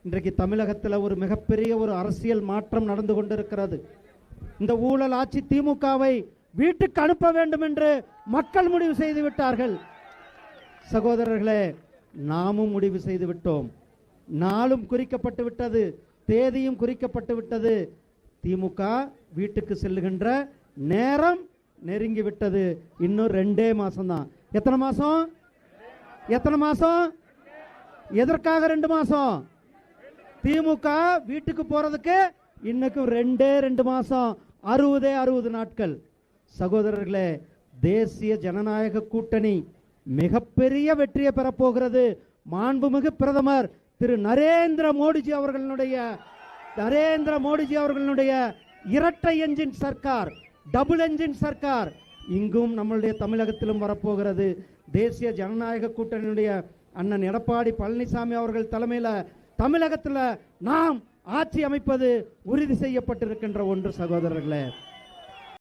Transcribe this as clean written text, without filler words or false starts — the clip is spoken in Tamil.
இன்றைக்கு தமிழகத்தில் ஒரு மிகப்பெரிய ஒரு அரசியல் மாற்றம் நடந்து கொண்டிருக்கிறது. இந்த ஊழல் ஆட்சி திமுகவை வீட்டுக்கு அனுப்ப வேண்டும் என்று மக்கள் முடிவு செய்து விட்டார்கள். சகோதரர்களே, நாமும் முடிவு செய்து விட்டோம். நாளும் குறிக்கப்பட்டு விட்டது, தேதியும் குறிக்கப்பட்டு விட்டது. திமுக வீட்டுக்கு செல்லுகின்ற நேரம் நெருங்கி விட்டது. இன்னும் 2 மாசம் தான். எத்தனை மாசம்? எதற்காக 2 மாசம்? திமுக வீட்டுக்கு போறதுக்கு இன்னைக்கும் 2 மாசம், 60 நாட்கள். சகோதரர்களே, தேசிய ஜனநாயக கூட்டணி மிகப்பெரிய வெற்றியை பெறப்போகிறது. மாண்புமிகு பிரதமர் திரு நரேந்திர மோடிஜி அவர்களுடைய இரட்டை engine Sarkar, double engine Sarkar இங்கும் நம்மளுடைய தமிழகத்திலும் வரப்போகிறது. தேசிய ஜனநாயக கூட்டணியுடைய அண்ணன் எடப்பாடி பழனிசாமி அவர்கள் தலைமையில் தமிழகத்தில் நாம் ஆட்சி அமைப்பது உறுதி செய்யப்பட்டிருக்கின்ற ஒன்று. சகோதரர்களே,